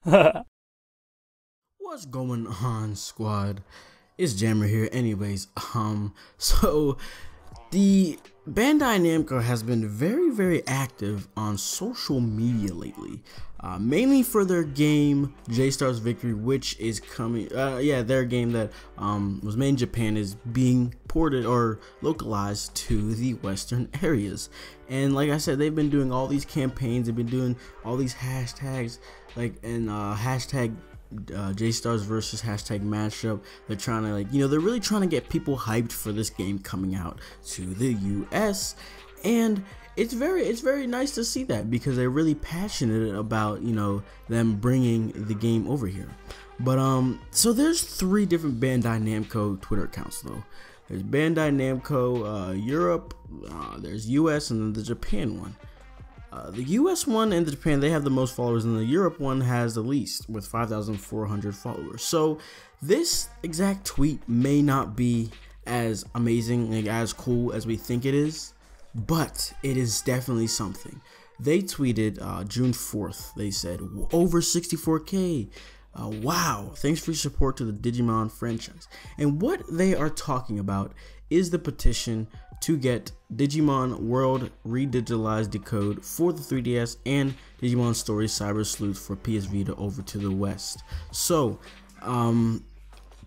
What's going on, squad? It's Jammer here. Anyways, so the Bandai Namco has been very active on social media lately, mainly for their game J-Star's Victory, which is coming. Their game that was made in Japan is being ported or localized to the Western areas. And like I said, they've been doing all these campaigns. They've been doing all these hashtags, hashtag J-Stars versus hashtag matchup. They're trying to they're really trying to get people hyped for this game coming out to the US, and it's very nice to see that because they're really passionate about them bringing the game over here. But so there's 3 different Bandai Namco Twitter accounts though. There's Bandai Namco Europe, there's US, and then the Japan one. The US one and the Japan, they have the most followers, and the Europe one has the least with 5,400 followers. So this exact tweet may not be as amazing, as cool as we think it is, but it is definitely something. They tweeted June 4th, they said, over 64K. Wow, thanks for your support to the Digimon franchise. And what they are talking about is the petition to get Digimon World Redigitalized Decode for the 3DS and Digimon Story Cyber Sleuth for PS Vita over to the West. So,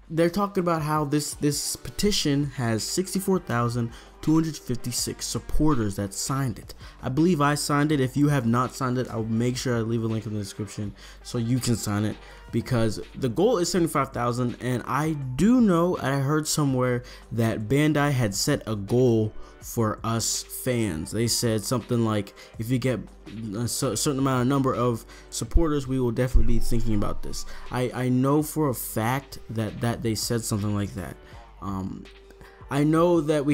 they're talking about how this petition has 64,256 supporters that signed it. I believe I signed it. If you have not signed it, I'll make sure I leave a link in the description so you can sign it, because the goal is 75,000, and I do know, I heard somewhere that Bandai had set a goal for us fans. They said something like, if you get a certain number of supporters, we will definitely be thinking about this. I know for a fact that they said something like that. I know that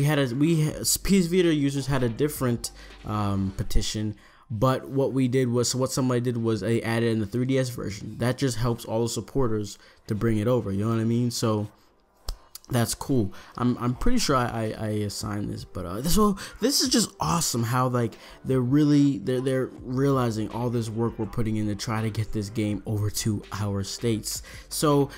PS Vita users had a different petition, but what somebody did was they added in the 3DS version. That just helps all the supporters to bring it over, you know what I mean? So that's cool. I'm pretty sure I assigned this, but this is just awesome how they're realizing all this work we're putting in to try to get this game over to our states. So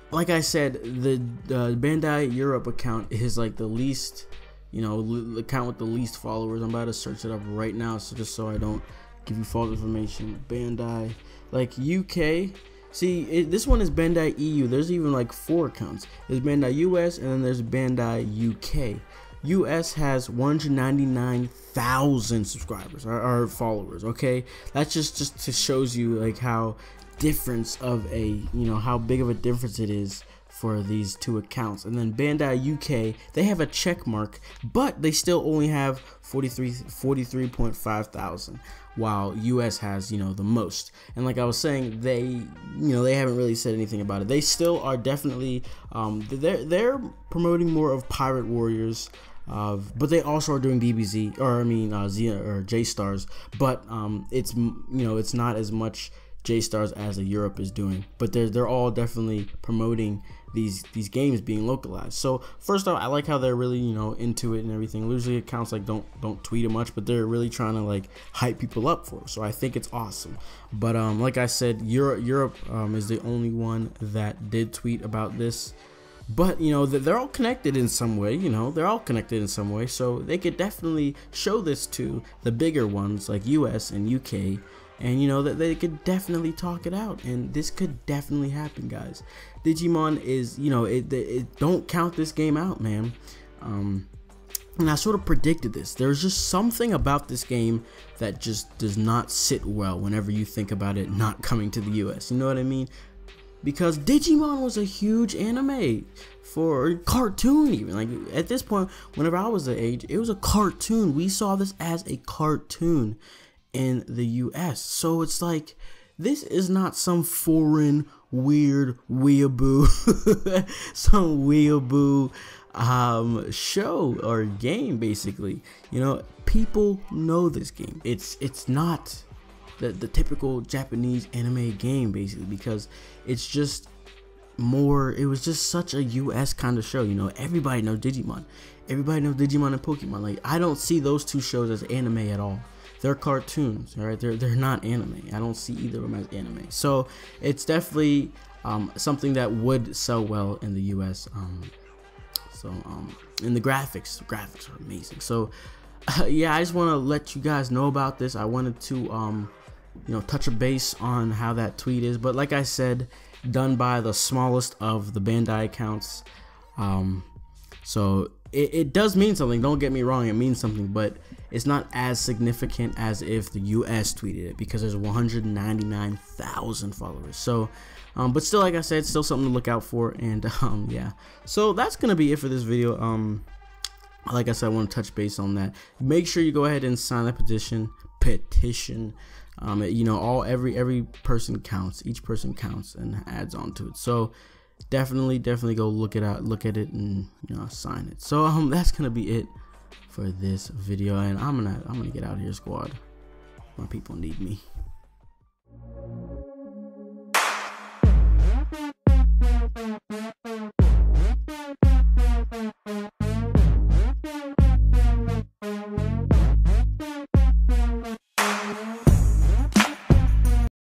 like I said, the Bandai Europe account is the least, account with the least followers. I'm about to search it up right now, so just so I don't give you false information. Bandai UK. See, this one is Bandai EU. There's even 4 accounts. There's Bandai US, and then there's Bandai UK. US has 199,000 subscribers or followers. Okay, that's just to shows you how difference of how big of a difference it is for these 2 accounts. And then Bandai UK, they have a check mark, but they still only have 43.5 thousand, while US has the most. And like I was saying, they haven't really said anything about it. They still are definitely they're promoting more of Pirate Warriors, but they also are doing DBZ, or J-Stars, but it's it's not as much J-Stars as Europe is doing, but they're all definitely promoting these games being localized. So first off, I like how they're really into it and everything. Usually accounts don't tweet it much, but they're really trying to hype people up for it. So I think it's awesome. But like I said, Europe is the only one that did tweet about this. But they're all connected in some way. They're all connected in some way, so they could definitely show this to the bigger ones like US and UK, and that they could definitely talk it out, and this could definitely happen, guys. Digimon is don't count this game out, man. And I sort of predicted this. There's just something about this game that just does not sit well whenever you think about it not coming to the US, you know what I mean? Because Digimon was a huge anime for cartoon, even at this point, whenever I was the age, it was a cartoon. We saw this as a cartoon in the US. So it's this is not some foreign weird weeaboo some weeaboo show or game. Basically, people know this game. It's not the typical Japanese anime game, basically, because it's just more, it was just such a US kind of show. Everybody knows Digimon. Everybody knows Digimon and Pokemon. I don't see those 2 shows as anime at all. they're cartoons, all right? They're not anime. I don't see either of them as anime. So it's definitely something that would sell well in the US. And the graphics are amazing. So yeah, I just want to let you guys know about this. I wanted to you know, touch a base on how that tweet is, but like I said, done by the smallest of the Bandai accounts. So it does mean something, don't get me wrong, it means something, but it's not as significant as if the US tweeted it, because there's 199,000 followers. So but still, like I said, still something to look out for. And yeah, so that's gonna be it for this video. Like I said, I want to touch base on that. Make sure you go ahead and sign the petition. You know, every person counts. Each person counts and adds on to it. So definitely go look at it, and you know, sign it. So that's gonna be it for this video, and I'm gonna get out of here, squad. My people need me.